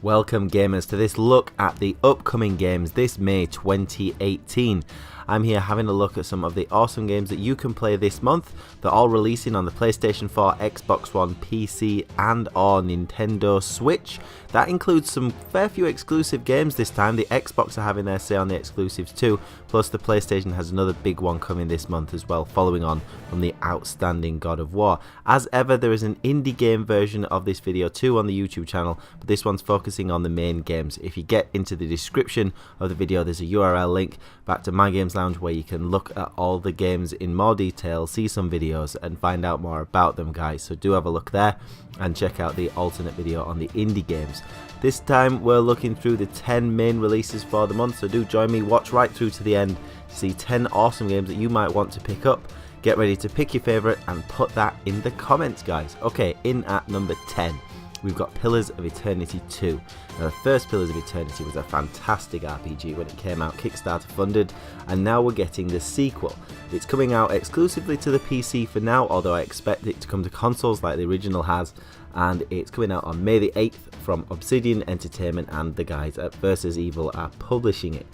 Welcome gamers to this look at the upcoming games this May 2018. I'm here having a look at some of the awesome games that you can play this month. They're all releasing on the PlayStation 4, Xbox One, PC and or Nintendo Switch. That includes some fair few exclusive games this time. The Xbox are having their say on the exclusives too, plus the PlayStation has another big one coming this month as well, following on from the outstanding God of War. As ever, there is an indie game version of this video too on the YouTube channel, but this one's focusing on the main games. If you get into the description of the video, there's a URL link back to My Games Lounge where you can look at all the games in more detail, see some videos and find out more about them, guys. So do have a look there and check out the alternate video on the indie games. This time we're looking through the 10 main releases for the month, so do join me, watch right through to the end to see 10 awesome games that you might want to pick up. Get ready to pick your favourite and put that in the comments, guys. Okay, in at number 10 we've got Pillars of Eternity 2. Now, the first Pillars of Eternity was a fantastic RPG when it came out, Kickstarter funded, and now we're getting the sequel. It's coming out exclusively to the PC for now, although I expect it to come to consoles like the original has, and it's coming out on May the 8th from Obsidian Entertainment, and the guys at Versus Evil are publishing it.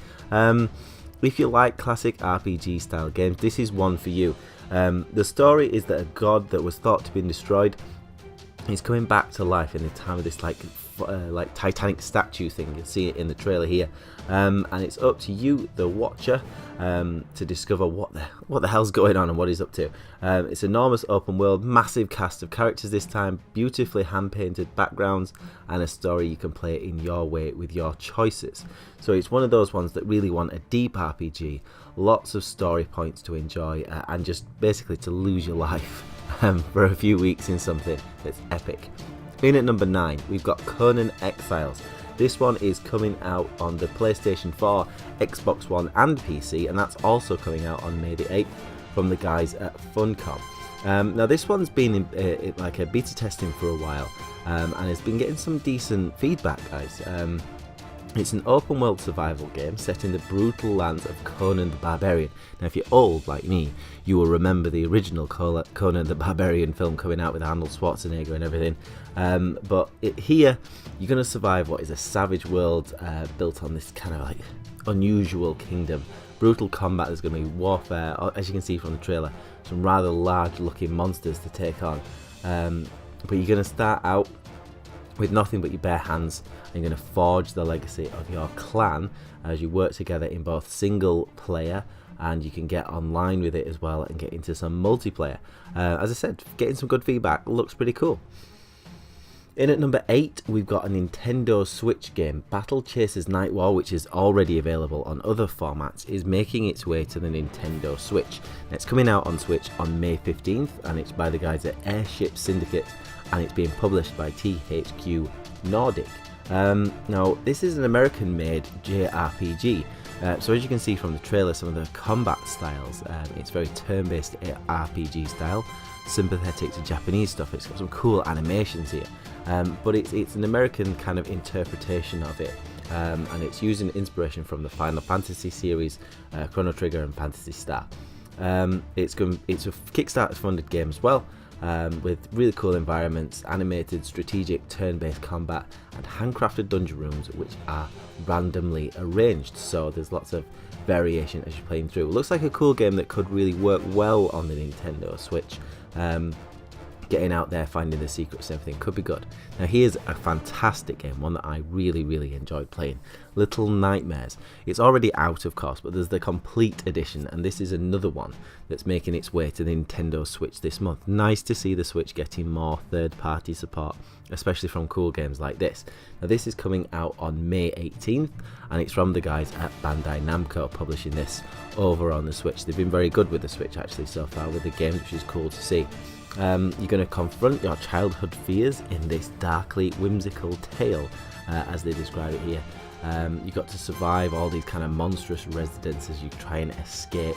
If you like classic RPG style games, this is one for you. The story is that a god that was thought to be destroyed is coming back to life in the time of this like Titanic statue thing. You'll see it in the trailer here, and it's up to you, the watcher, to discover what the hell's going on and what he's up to. It's enormous open world, massive cast of characters this time, beautifully hand painted backgrounds, and a story you can play in your way with your choices. So it's one of those ones that really want a deep RPG, lots of story points to enjoy, and just basically to lose your life for a few weeks in something that's epic. In at number 9 we've got Conan Xfiles. This one is coming out on the PlayStation 4, Xbox One and PC, and that's also coming out on May the 8th from the guys at Funcom. Now this one's been in like a beta testing for a while, and it's been getting some decent feedback, guys. It's an open world survival game set in the brutal lands of Conan the Barbarian. Now if you're old like me, you will remember the original Conan the Barbarian film coming out with Arnold Schwarzenegger and everything. But here, you're going to survive what is a savage world built on this kind of like unusual kingdom. Brutal combat, there's going to be warfare, as you can see from the trailer, some rather large looking monsters to take on. But you're going to start out with nothing but your bare hands, and you're going to forge the legacy of your clan as you work together in both single player, and you can get online with it as well and get into some multiplayer. As I said, getting some good feedback, looks pretty cool. In at number 8 we've got a Nintendo Switch game. Battle Chasers Night War, which is already available on other formats, is making its way to the Nintendo Switch. It's coming out on Switch on May 15th, and it's by the guys at Airship Syndicate, and it's being published by THQ Nordic. Now this is an American made JRPG, so as you can see from the trailer, some of the combat styles, it's very turn-based RPG style, sympathetic to Japanese stuff. It's got some cool animations here, but it's an American kind of interpretation of it, and it's using inspiration from the Final Fantasy series, Chrono Trigger and Phantasy Star. It's a Kickstarter funded game as well, with really cool environments, animated strategic turn-based combat, and handcrafted dungeon rooms which are randomly arranged, so there's lots of variation as you're playing through. It looks like a cool game that could really work well on the Nintendo Switch. Getting out there, finding the secrets and everything could be good. Now here's a fantastic game, one that I really enjoyed playing, Little Nightmares. It's already out of course, but there's the complete edition, and this is another one that's making its way to the Nintendo Switch this month. Nice to see the Switch getting more third-party support, especially from cool games like this. Now this is coming out on May 18th, and it's from the guys at Bandai Namco publishing this over on the Switch. They've been very good with the Switch actually so far with the games, which is cool to see. You're going to confront your childhood fears in this darkly whimsical tale, as they describe it here. You've got to survive all these kind of monstrous residents as you try and escape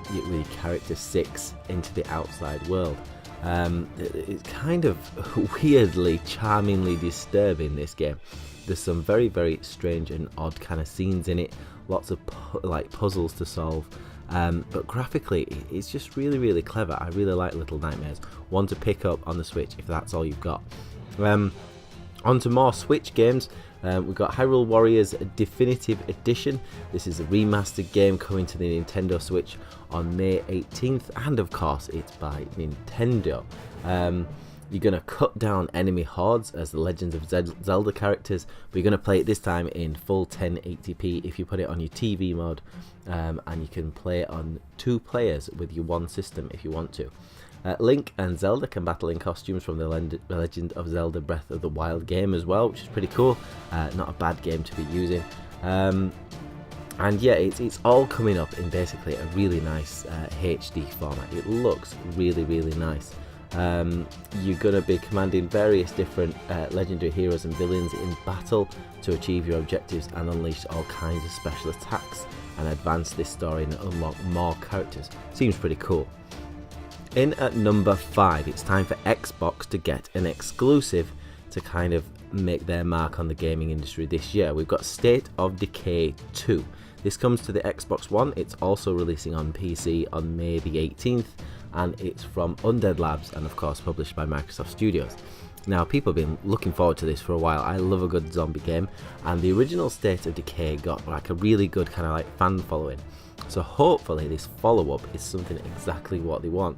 with your character 6 into the outside world. It's kind of weirdly, charmingly disturbing, this game. There's some very strange and odd kind of scenes in it, lots of puzzles to solve. But graphically it's just really clever. I really like Little Nightmares, one to pick up on the Switch if that's all you've got. On to more Switch games. We've got Hyrule Warriors Definitive Edition. This is a remastered game coming to the Nintendo Switch on May 18th, and of course it's by Nintendo. You're going to cut down enemy hordes as the Legends of Zelda characters, but you're going to play it this time in full 1080p if you put it on your TV mode, and you can play it on 2 players with your one system if you want to. Link and Zelda can battle in costumes from the Legend of Zelda Breath of the Wild game as well, which is pretty cool. Not a bad game to be using. And yeah, it's all coming up in basically a really nice HD format. It looks really, really nice. You're going to be commanding various different legendary heroes and villains in battle to achieve your objectives and unleash all kinds of special attacks and advance this story and unlock more characters. Seems pretty cool. In at number 5, it's time for Xbox to get an exclusive to kind of make their mark on the gaming industry this year. We've got State of Decay 2. This comes to the Xbox One. It's also releasing on PC on May the 18th, and it's from Undead Labs and of course published by Microsoft Studios. Now, people have been looking forward to this for a while. I love a good zombie game, and the original State of Decay got like a really good kind of like fan following. So hopefully this follow-up is something exactly what they want.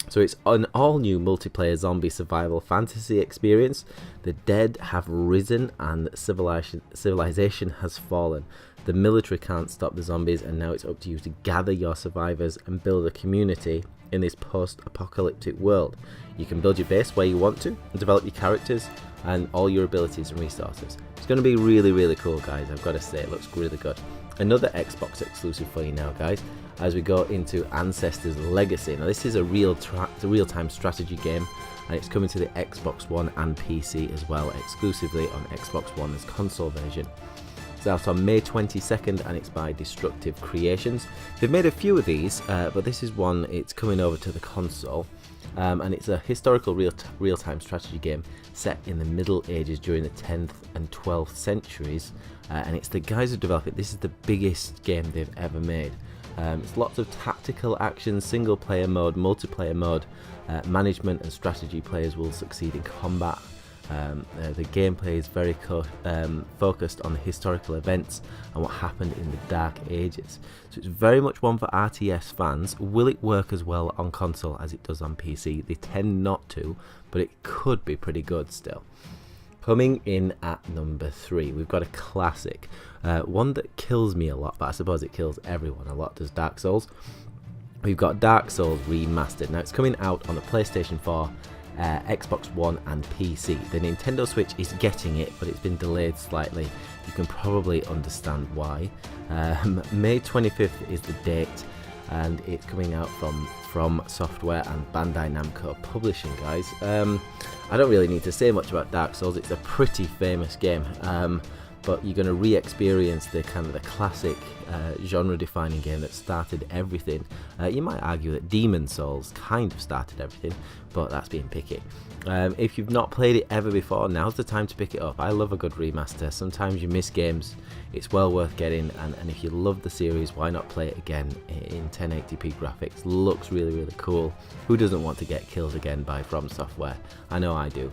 So it's an all-new multiplayer zombie survival fantasy experience. The dead have risen and civilization has fallen. The military can't stop the zombies, and now it's up to you to gather your survivors and build a community in this post-apocalyptic world. You can build your base where you want to and develop your characters and all your abilities and resources. It's going to be really, really cool, guys. I've got to say, it looks really good. Another Xbox exclusive for you now, guys, as we go into Ancestors Legacy. Now, this is a real-time strategy game, and it's coming to the Xbox One and PC as well, exclusively on Xbox One as console version. It's out on May 22nd, and it's by Destructive Creations. They've made a few of these, but this is one, it's coming over to the console, and it's a historical real-time strategy game set in the Middle Ages during the 10th and 12th centuries, and it's the guys who develop it. This is the biggest game they've ever made. It's lots of tactical action, single player mode, multiplayer mode, management and strategy. Players will succeed in combat. The gameplay is very focused on the historical events and what happened in the Dark Ages. So it's very much one for RTS fans. Will it work as well on console as it does on PC? They tend not to, but it could be pretty good still. Coming in at number 3, we've got a classic, one that kills me a lot, but I suppose it kills everyone a lot, does Dark Souls. We've got Dark Souls Remastered. Now, it's coming out on the PlayStation 4, Xbox One and PC. The Nintendo Switch is getting it, but it's been delayed slightly. You can probably understand why. May 25th is the date, and it's coming out from Software and Bandai Namco Publishing, guys. I don't really need to say much about Dark Souls. It's a pretty famous game, but you're going to re-experience the kind of the classic genre-defining game that started everything. You might argue that Demon Souls kind of started everything, but that's being picky. If you've not played it ever before, now's the time to pick it up. I love a good remaster. Sometimes you miss games. It's well worth getting, and if you love the series, why not play it again in 1080p graphics? Looks really, really cool. Who doesn't want to get killed again by From Software? I know I do.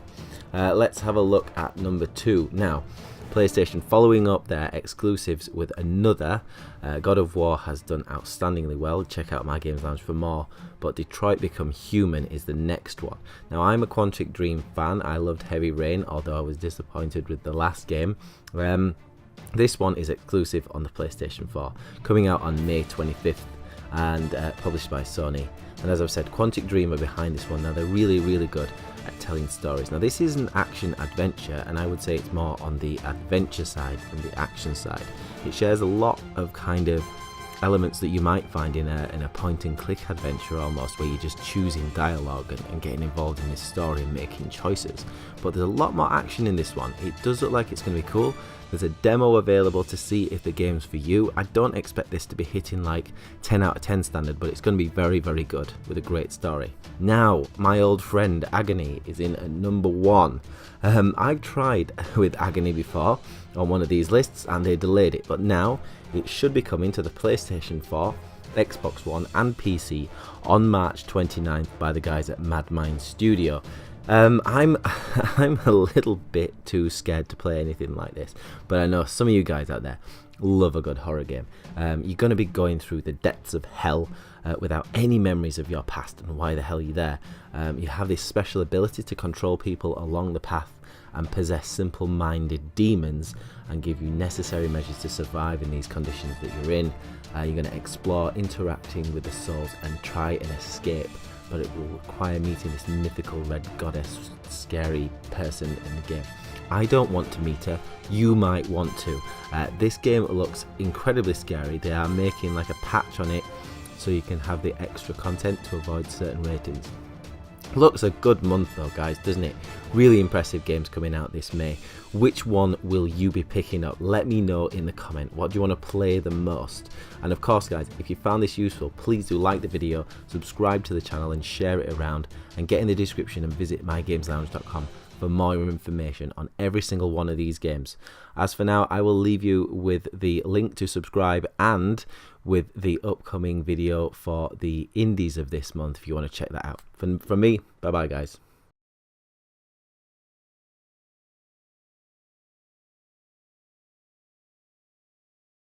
Let's have a look at number 2 now. PlayStation following up their exclusives with another. God of War has done outstandingly well. Check out my Games Lounge for more. But Detroit Become Human is the next one. Now, I'm a Quantic Dream fan. I loved Heavy Rain, although I was disappointed with the last game. This one is exclusive on the PlayStation 4, coming out on May 25th and published by Sony. And as I've said, Quantic Dream are behind this one. Now, they're really, really good at telling stories. Now, this is an action adventure, and I would say it's more on the adventure side than the action side. It shares a lot of kind of elements that you might find in a point and click adventure almost, where you're just choosing dialogue and getting involved in this story and making choices. But there's a lot more action in this one. It does look like it's going to be cool. There's a demo available to see if the game's for you. I don't expect this to be hitting like 10 out of 10 standard, but it's going to be very, very good with a great story. Now, my old friend Agony is in at number 1. I've tried with Agony before on one of these lists and they delayed it, but now it should be coming to the PlayStation 4, Xbox One and PC on March 29th by the guys at Mad Mind Studio. I'm I'm a little bit too scared to play anything like this, but I know some of you guys out there love a good horror game. You're going to be going through the depths of hell without any memories of your past and why the hell you're there. You have this special ability to control people along the path and possess simple-minded demons and give you necessary measures to survive in these conditions that you're in. You're going to explore interacting with the souls and try and escape, but it will require meeting this mythical red goddess scary person in the game. I don't want to meet her, you might want to. This game looks incredibly scary. They are making like a patch on it so you can have the extra content to avoid certain ratings. Looks a good month though, guys, doesn't it? Really impressive games coming out this May. Which one will you be picking up? Let me know in the comment. What do you want to play the most? And of course, guys, if you found this useful, please do like the video, subscribe to the channel and share it around, and get in the description and visit mygameslounge.com for more information on every single one of these games. As for now, I will leave you with the link to subscribe and with the upcoming video for the indies of this month if you want to check that out. From me, bye bye guys.